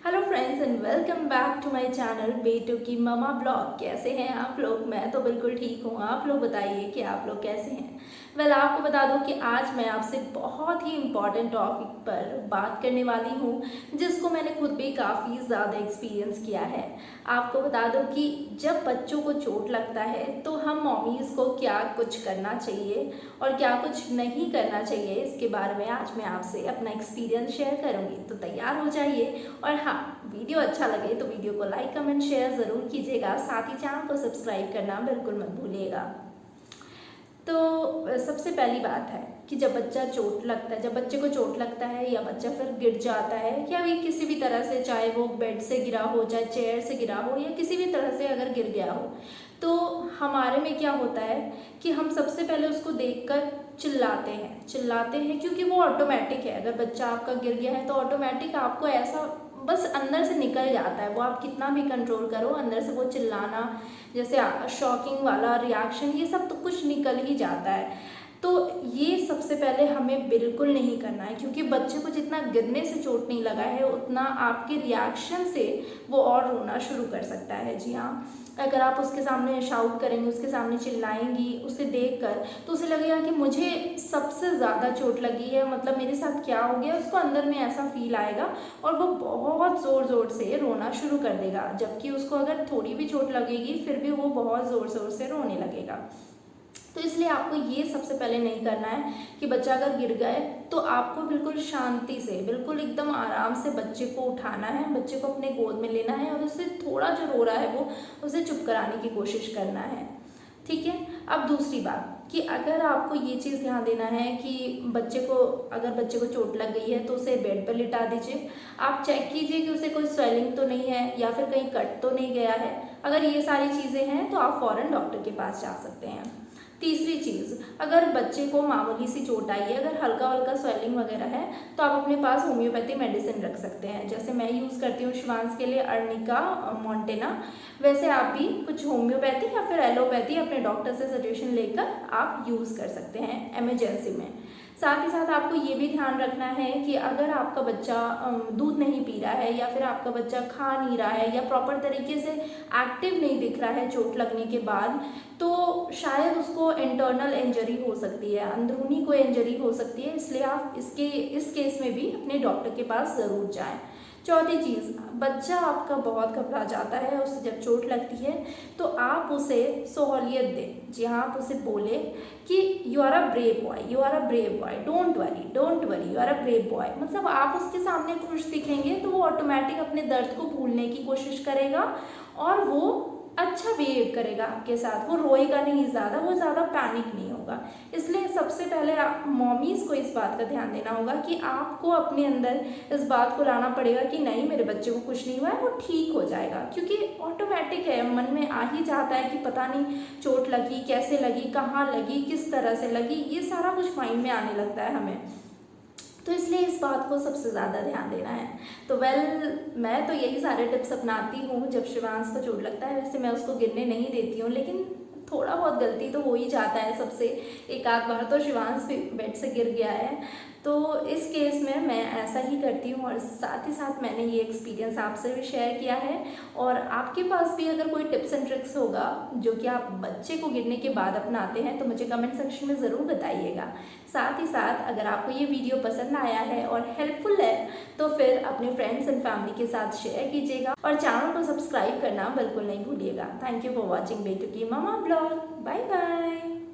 Hello friends and welcome back to my channel Betu की mama blog. कैसे हैं आप लोग? मैं तो बिल्कुल ठीक हूँ। आप लोग बताइए कि आप लोग कैसे हैं? आपको बता दूं कि आज मैं आपसे बहुत ही इम्पॉर्टेंट टॉपिक पर बात करने वाली हूँ, जिसको मैंने खुद भी काफ़ी ज़्यादा एक्सपीरियंस किया है। आपको बता दूं कि जब बच्चों को चोट लगता है तो हम मॉमीज़ को क्या कुछ करना चाहिए और क्या कुछ नहीं करना चाहिए, इसके बारे में आज मैं आपसे अपना एक्सपीरियंस शेयर करूँगी। तो तैयार हो जाइए, और हाँ, वीडियो अच्छा लगे तो वीडियो को लाइक कमेंट शेयर ज़रूर कीजिएगा। साथ ही चैनल को सब्सक्राइब करना बिल्कुल मत भूलिएगा। तो सबसे पहली बात है कि जब बच्चे को चोट लगता है या बच्चा फिर गिर जाता है या भी किसी भी तरह से, चाहे वो बेड से गिरा हो, चाहे चेयर से गिरा हो या किसी भी तरह से अगर गिर गया हो, तो हमारे में क्या होता है कि हम सबसे पहले उसको देखकर चिल्लाते हैं क्योंकि वो ऑटोमेटिक है। अगर बच्चा आपका गिर गया है तो ऑटोमेटिक आपको ऐसा बस अंदर से निकल जाता है, वो आप कितना भी कंट्रोल करो, अंदर से वो चिल्लाना, जैसे शॉकिंग वाला रिएक्शन, ये सब तो कुछ निकल ही जाता है। तो ये सबसे पहले हमें बिल्कुल नहीं करना है, क्योंकि बच्चे को जितना गिरने से चोट नहीं लगा है उतना आपके रिएक्शन से वो और रोना शुरू कर सकता है। जी हाँ, अगर आप उसके सामने शाउट करेंगे, उसके सामने चिल्लाएंगी उसे देखकर, तो उसे लगेगा कि मुझे सबसे ज़्यादा चोट लगी है, मतलब मेरे साथ क्या हो गया, उसको अंदर में ऐसा फील आएगा और वो बहुत ज़ोर ज़ोर से रोना शुरू कर देगा। जबकि उसको अगर थोड़ी भी चोट लगेगी फिर भी वो बहुत ज़ोर ज़ोर से रोने लगेगा। तो इसलिए आपको ये सबसे पहले नहीं करना है कि बच्चा अगर गिर गए तो आपको बिल्कुल शांति से, बिल्कुल एकदम आराम से बच्चे को उठाना है, बच्चे को अपने गोद में लेना है और उससे थोड़ा जो रो रहा है वो उसे चुप कराने की कोशिश करना है। ठीक है। अब दूसरी बात कि अगर आपको ये चीज़ ध्यान देना है कि अगर बच्चे को चोट लग गई है तो उसे बेड पर लिटा दीजिए। आप चेक कीजिए कि उसे कोई स्वेलिंग तो नहीं है या फिर कहीं कट तो नहीं गया है। अगर ये सारी चीज़ें हैं तो आप फ़ौरन डॉक्टर के पास जा सकते हैं। तीसरी चीज़, अगर बच्चे को मामूली सी चोट आई है, अगर हल्का हल्का स्वेलिंग वगैरह है, तो आप अपने पास होम्योपैथी मेडिसिन रख सकते हैं। जैसे मैं यूज़ करती हूँ शिवांश के लिए अर्निका मॉन्टेना, वैसे आप भी कुछ होम्योपैथी या फिर एलोपैथी अपने डॉक्टर से सजेशन लेकर आप यूज़ कर सकते हैं इमरजेंसी में। साथ ही साथ आपको ये भी ध्यान रखना है कि अगर आपका बच्चा दूध नहीं पी रहा है या फिर आपका बच्चा खा नहीं रहा है या प्रॉपर तरीके से एक्टिव नहीं दिख रहा है चोट लगने के बाद, तो शायद उसको इंटरनल इंजरी हो सकती है, अंदरूनी कोई इंजरी हो सकती है। इसलिए आप इस केस में भी अपने डॉक्टर के पास ज़रूर जाएं। चौथी चीज़, बच्चा आपका बहुत घबरा जाता है, उसे जब चोट लगती है तो आप उसे सहूलियत दें। जी हाँ, आप उसे बोले कि you are a brave boy, you are a brave boy, don't worry, you are a brave boy. मतलब आप उसके सामने खुश दिखेंगे तो वो ऑटोमेटिक अपने दर्द को भूलने की कोशिश करेगा और वो अच्छा बिहेव करेगा आपके साथ, वो रोएगा नहीं ज़्यादा, वो ज़्यादा पैनिक नहीं होगा। इसलिए सबसे पहले मॉमीज़ को इस बात का ध्यान देना होगा कि आपको अपने अंदर इस बात को लाना पड़ेगा कि नहीं, मेरे बच्चे को कुछ नहीं हुआ है, वो ठीक हो जाएगा। क्योंकि ऑटोमेटिक है, मन में आ ही जाता है कि पता नहीं चोट लगी, कैसे लगी, कहाँ लगी, किस तरह से लगी, ये सारा कुछ माइंड में आने लगता है हमें। तो इसलिए इस बात को सबसे ज़्यादा ध्यान देना है। तो मैं तो यही सारे टिप्स अपनाती हूँ जब शिवांश को चोट लगता है। वैसे मैं उसको गिरने नहीं देती हूँ, लेकिन थोड़ा बहुत गलती तो हो ही जाता है सबसे, एक आध बार तो शिवांश भी बेड से गिर गया है। तो इस केस में मैं ऐसा ही करती हूँ और साथ ही साथ मैंने ये एक्सपीरियंस आपसे भी शेयर किया है। और आपके पास भी अगर कोई टिप्स एंड ट्रिक्स होगा जो कि आप बच्चे को गिरने के बाद अपनाते हैं तो मुझे कमेंट सेक्शन में ज़रूर बताइएगा। साथ ही साथ अगर आपको ये वीडियो पसंद आया है और हेल्पफुल है तो फिर अपने फ्रेंड्स एंड फैमिली के साथ शेयर कीजिएगा और चैनल को सब्सक्राइब करना बिल्कुल नहीं भूलिएगा। थैंक यू फॉर वॉचिंग बेटू की ममा ब्लॉग। Bye bye.